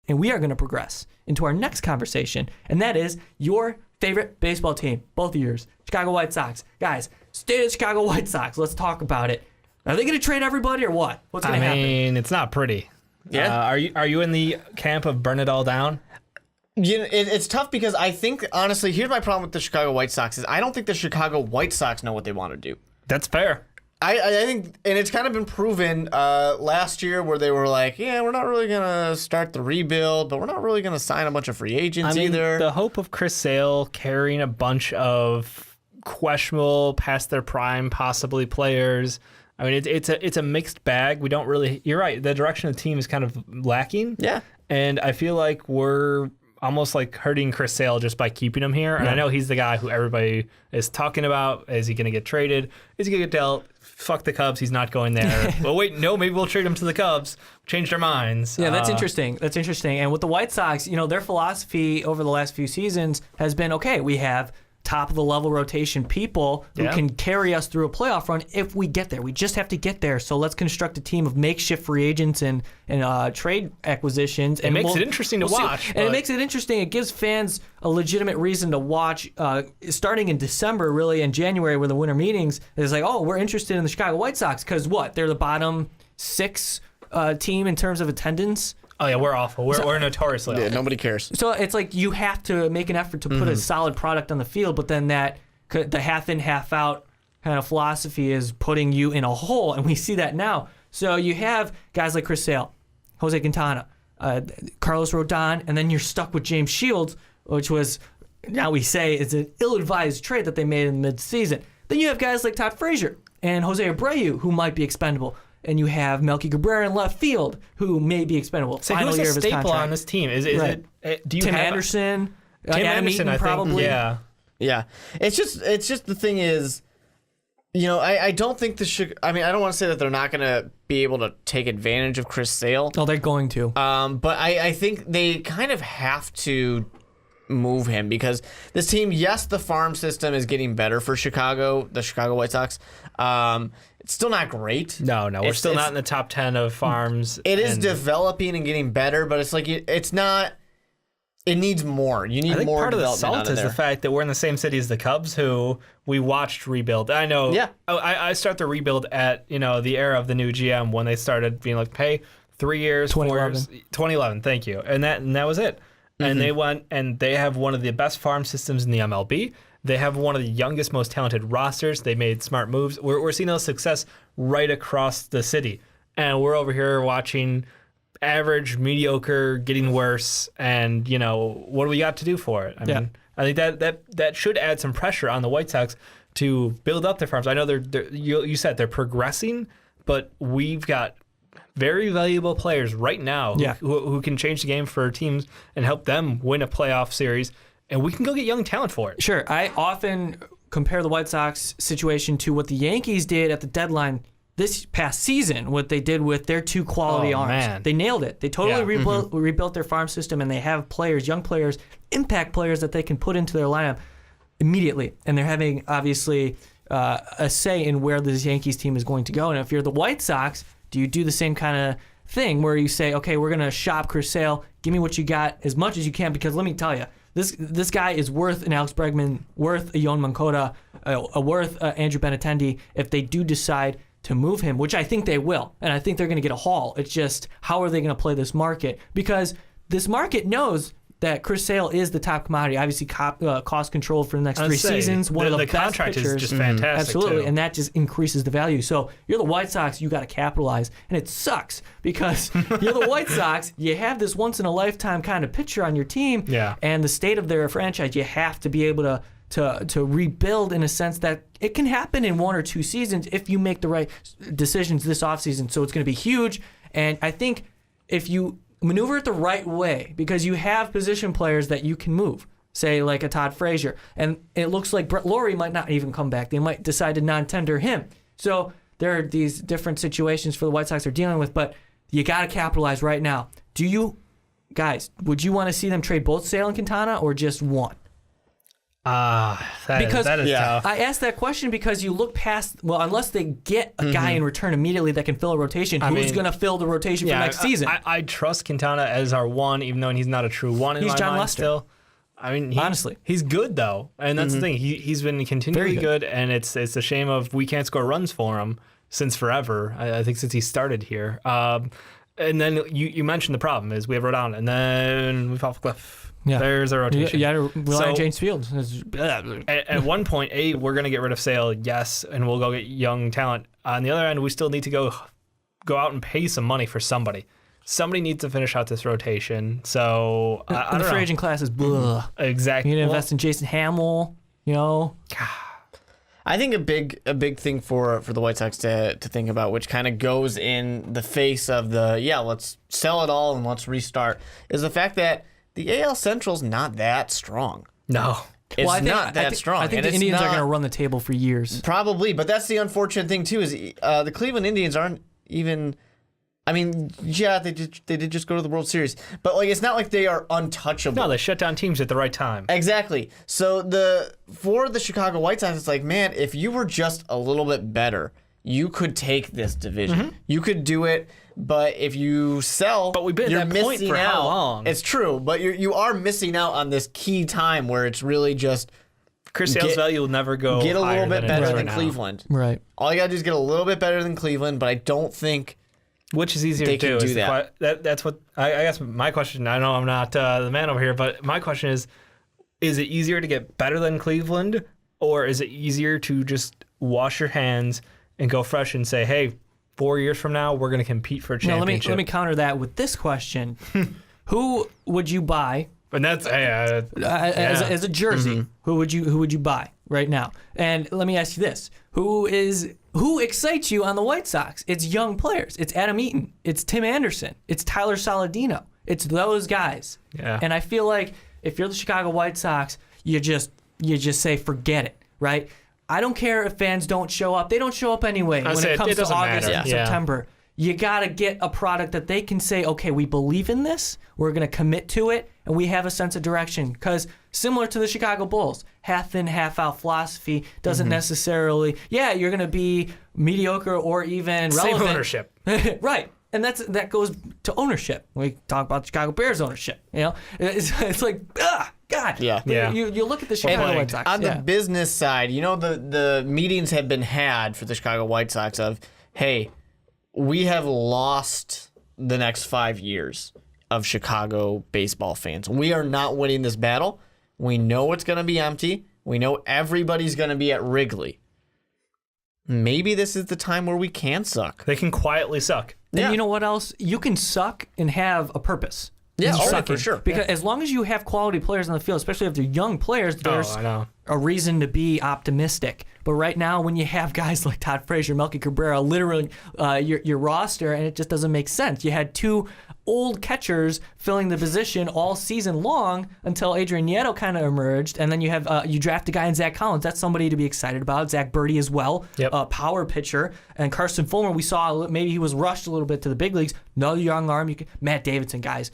And we are going to progress into our next conversation, and that is your favorite baseball team, both of yours, Chicago White Sox. Guys, state of Chicago White Sox. Let's talk about it. Are they going to trade everybody or what? What's going to happen? I mean, it's not pretty. Yeah. Are you in the camp of burn it all down? It's tough because I think, honestly, here's my problem with the Chicago White Sox is I don't think the Chicago White Sox know what they want to do. That's fair. I think, and it's kind of been proven last year where they were like, yeah, we're not really going to start the rebuild, but we're not really going to sign a bunch of free agents either. The hope of Chris Sale carrying a bunch of questionable, past their prime, possibly players. I mean, it's a mixed bag. We don't really. You're right. The direction of the team is kind of lacking. Yeah. And I feel like we're almost like hurting Chris Sale just by keeping him here. And I know he's the guy who everybody is talking about. Is he going to get traded? Is he going to get dealt? Fuck the Cubs. He's not going there. But wait, no, maybe we'll trade him to the Cubs. Changed our minds. Yeah, that's interesting. That's interesting. And with the White Sox, their philosophy over the last few seasons has been, okay, we have top of the level rotation people who can carry us through a playoff run if we get there. We just have to get there. So let's construct a team of makeshift free agents and trade acquisitions. It makes it interesting to watch. And it makes it interesting. It gives fans a legitimate reason to watch starting in December, really, and January with the winter meetings. It's like, oh, we're interested in the Chicago White Sox because what? They're the bottom 6 team in terms of attendance. Oh, yeah, we're awful. We're notoriously awful. Yeah, nobody cares. So it's like you have to make an effort to put a solid product on the field, but then the half in, half out kind of philosophy is putting you in a hole, and we see that now. So you have guys like Chris Sale, Jose Quintana, Carlos Rodon, and then you're stuck with James Shields, which was, now we say, is an ill-advised trade that they made in mid-season. Then you have guys like Todd Frazier and Jose Abreu, who might be expendable. And you have Melky Cabrera in left field, who may be expendable. So Final who's year a of his staple contract. on this team? Is Right. it? Do you Tim have Anderson? Tim Adam Anderson, Eaton, I think. probably. Yeah. Yeah. It's just the thing is, I don't think I don't want to say that they're not going to be able to take advantage of Chris Sale. Oh, they're going to. But I think they kind of have to move him because this team, yes, the farm system is getting better for Chicago, the Chicago White Sox. It's still not great. No, we're still not in the top 10 of farms. It is developing and getting better, but it's like it's not. It needs more. You need I think more part of the development salt out of is there. the fact that we're in the same city as the Cubs, who we watched rebuild. I know. Yeah. I start the rebuild at the era of the new GM when they started being like, hey, 3 years, 2011. Thank you, and that was it. And they went and they have one of the best farm systems in the MLB. They have one of the youngest, most talented rosters. They made smart moves. We're seeing those success right across the city. And we're over here watching average, mediocre, getting worse. And, what do we got to do for it? I mean, I think that should add some pressure on the White Sox to build up their farms. I know you said they're progressing, but we've got very valuable players right now who can change the game for teams and help them win a playoff series. And we can go get young talent for it. Sure. I often compare the White Sox situation to what the Yankees did at the deadline this past season, what they did with their 2 quality arms. Man. They nailed it. They totally rebuilt their farm system, and they have players, young players, impact players that they can put into their lineup immediately. And they're having, obviously, a say in where this Yankees team is going to go. And if you're the White Sox, do you do the same kind of thing where you say, okay, we're going to shop Chris Sale, give me what you got as much as you can, because let me tell you, this guy is worth an Alex Bregman, worth a Yoan Moncada, worth Andrew Benintendi if they do decide to move him, which I think they will. And I think they're going to get a haul. It's just, how are they going to play this market? Because this market knows that Chris Sale is the top commodity. Obviously, cost control for the next 3 seasons. One of the best contract pitchers. is just fantastic. Absolutely, too. and that just increases the value. So you're the White Sox, you got to capitalize, and it sucks because you're the White Sox. You have this once in a lifetime kind of pitcher on your team, and the state of their franchise. You have to be able to rebuild in a sense that it can happen in 1 or 2 seasons if you make the right decisions this offseason. So it's going to be huge, and I think if you maneuver it the right way, because you have position players that you can move, say like a Todd Frazier, and it looks like Brett Lawrie might not even come back. They might decide to non-tender him. So there are these different situations for the White Sox they're dealing with, but you got to capitalize right now. Would you want to see them trade both Sale and Quintana or just one? That is tough. I asked that question because you look past, unless they get a guy in return immediately that can fill a rotation, who's going to fill the rotation for next season? I trust Quintana as our one, even though he's not a true one in my John mind Lester. still. I mean, honestly, he's good though, and that's the thing. He's been continually good, and it's a shame of we can't score runs for him since forever. I think since he started here. And then you mentioned the problem is we have Rodon, and then we fall off a cliff. Yeah. There's our rotation. You had to rely on James Fields. At one point, we're going to get rid of Sale, yes, and we'll go get young talent. On the other end, we still need to go out and pay some money for somebody. Somebody needs to finish out this rotation. So I don't know. The free agent class is blah. Exactly. You need to invest in Jason Hamill, I think a big thing for the White Sox to think about, which kind of goes in the face of let's sell it all and let's restart, is the fact that the AL Central's not that strong. No. It's not that strong. I think the Indians are going to run the table for years. Probably, but that's the unfortunate thing too, is the Cleveland Indians aren't even... I mean, yeah, they did just go to the World Series, but it's not like they are untouchable. No, they shut down teams at the right time. Exactly. So for the Chicago White Sox, it's like, man, if you were just a little bit better, you could take this division. You could do it, but if you sell, but we've been you're at that point missing for out. how long? It's true, but you are missing out on this key time where it's really just Chris Sale's value will never go get a little bit better than right Cleveland. Right. All you gotta do is get a little bit better than Cleveland, but I don't think. Which is easier they to can do. That's what I guess my question. I know I'm not the man over here, but my question is it easier to get better than Cleveland, or is it easier to just wash your hands and go fresh and say, hey, 4 years from now we're going to compete for a championship? Let me counter that with this question: who would you buy? And that's as a jersey, who would you buy right now? And let me ask you this: who excites you on the White Sox? It's young players. It's Adam Eaton. It's Tim Anderson. It's Tyler Saladino. It's those guys. Yeah. And I feel like if you're the Chicago White Sox, you just say forget it, right? I don't care if fans don't show up. They don't show up anyway when it comes to August and September. You got to get a product that they can say, okay, we believe in this, we're going to commit to it, and we have a sense of direction. Because similar to the Chicago Bulls, half in, half out philosophy doesn't necessarily, you're going to be mediocre or even relevant. Same ownership. Right. And that goes to ownership. We talk about the Chicago Bears ownership. It's like, God. Yeah. You look at the Chicago White Sox. On the business side, the meetings have been had for the Chicago White Sox of, hey, we have lost the next 5 years of Chicago baseball fans. We are not winning this battle. We know it's going to be empty. We know everybody's going to be at Wrigley. Maybe this is the time where we can suck. They can quietly suck. And you know what else? You can suck and have a purpose. Yeah, for sure. Because as long as you have quality players on the field, especially if they're young players, there's a reason to be optimistic. But right now, when you have guys like Todd Frazier, Melky Cabrera, literally your roster, and it just doesn't make sense. You had two old catchers filling the position all season long until Adrian Nieto kind of emerged, and then you have you draft a guy in Zach Collins. That's somebody to be excited about. Zach Birdie as well, power pitcher, and Carson Fulmer. We saw maybe he was rushed a little bit to the big leagues. Another young arm. Matt Davidson, guys.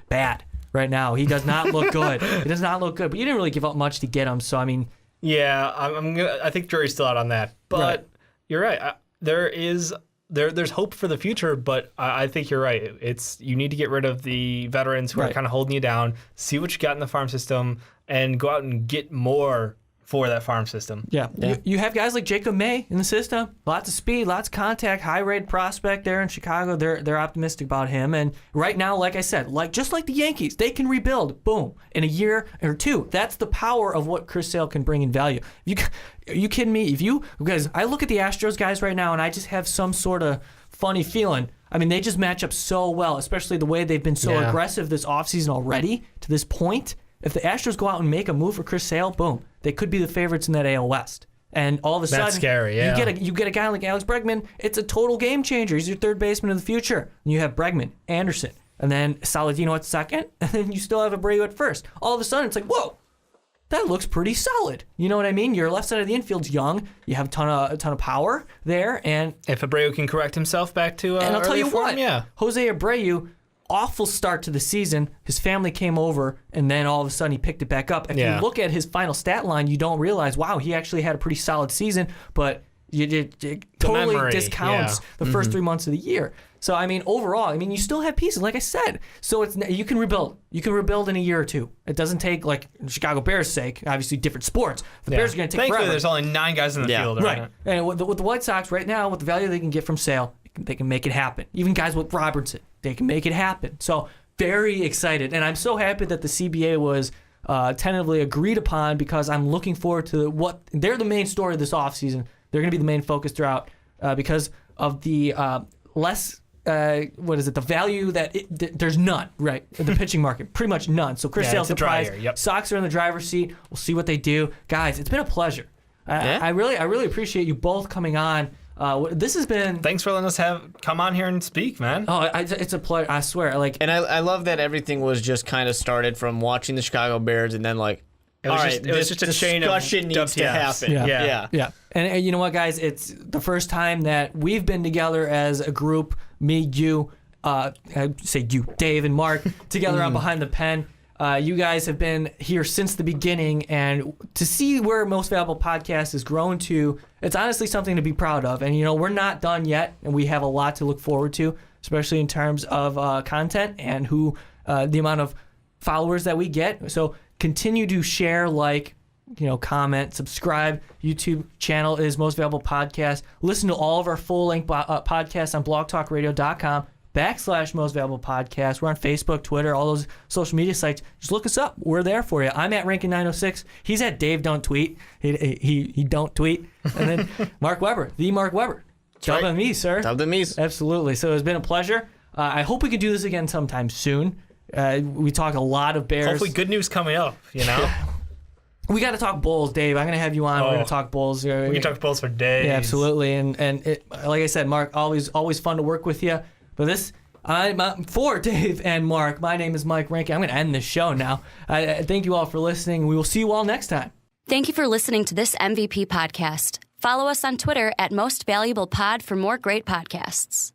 Bad right now. He does not look good. He does not look good. But you didn't really give up much to get him. So I mean, I think jury's still out on that. But you're right. There's hope for the future. But I think you're right. You need to get rid of the veterans who are kind of holding you down. See what you got in the farm system, and go out and get more for that farm system. Yeah. You have guys like Jacob May in the system. Lots of speed, lots of contact, high-rated prospect there in Chicago. They're optimistic about him. And right now, like I said, just like the Yankees, they can rebuild, boom, in a year or two. That's the power of what Chris Sale can bring in value. Are you kidding me? Because I look at the Astros guys right now, and I just have some sort of funny feeling. I mean, they just match up so well, especially the way they've been so aggressive this offseason already to this point. If the Astros go out and make a move for Chris Sale, boom, they could be the favorites in that AL West. And all of a sudden, that's scary. Yeah. You get a guy like Alex Bregman. It's a total game changer. He's your third baseman of the future. And you have Bregman, Anderson, and then Saladino at second, and then you still have Abreu at first. All of a sudden, it's like, whoa, that looks pretty solid. You know what I mean? Your left side of the infield's young. You have a ton of power there, and if Abreu can correct himself back to and I'll tell you what, Jose Abreu awful start to the season. His family came over, and then all of a sudden he picked it back up. If you look at his final stat line, you don't realize, wow, he actually had a pretty solid season, but it totally discounts the first 3 months of the year. So, I mean, overall, I mean, you still have pieces, like I said. So you can rebuild. You can rebuild in a year or two. It doesn't take, like, Chicago Bears' sake, obviously different sports. The Bears are going to take Thankfully, forever. there's only 9 guys in the field right now. And with the White Sox right now, with the value they can get from Sale, they can make it happen. Even guys with Robertson, they can make it happen. So, very excited. And I'm so happy that the CBA was tentatively agreed upon, because I'm looking forward to what they're the main story of this offseason. They're going to be the main focus throughout because of the the value that there's none, right? In the pitching market, pretty much none. So Chris Sale's the prize. Sox are in the driver's seat. We'll see what they do. Guys, it's been a pleasure. I really appreciate you both coming on. This has been. Thanks for letting us come on here and speak, man. Oh, it's a pleasure. I swear. And I love that everything was just kind of started from watching the Chicago Bears, and then like, it was just a chain of discussion needs to happen. Yeah. And you know what, guys? It's the first time that we've been together as a group. Me, you, I say you, Dave and Mark, together on Behind the Pen. You guys have been here since the beginning, and to see where Most Valuable Podcast has grown to, it's honestly something to be proud of. And, we're not done yet, and we have a lot to look forward to, especially in terms of content and the amount of followers that we get. So continue to share, comment, subscribe. YouTube channel is Most Valuable Podcast. Listen to all of our full-length podcasts on blogtalkradio.com/Most Valuable Podcast. We're on Facebook, Twitter, all those social media sites. Just look us up. We're there for you. I'm at Rankin 906. He's at Dave Don't Tweet. He don't tweet. And then Mark Weber, the Mark Weber. Dub and me, sir. Dub and me. Absolutely. So it's been a pleasure. I hope we can do this again sometime soon. We talk a lot of Bears. Hopefully good news coming up, We got to talk Bulls, Dave. I'm going to have you on. We're going to talk Bulls. We can talk Bulls for days. Yeah, absolutely. And like I said, Mark, always fun to work with you. But for Dave and Mark, my name is Mike Rankin. I'm going to end this show now. I thank you all for listening. We will see you all next time. Thank you for listening to this MVP podcast. Follow us on Twitter at Most Valuable Pod for more great podcasts.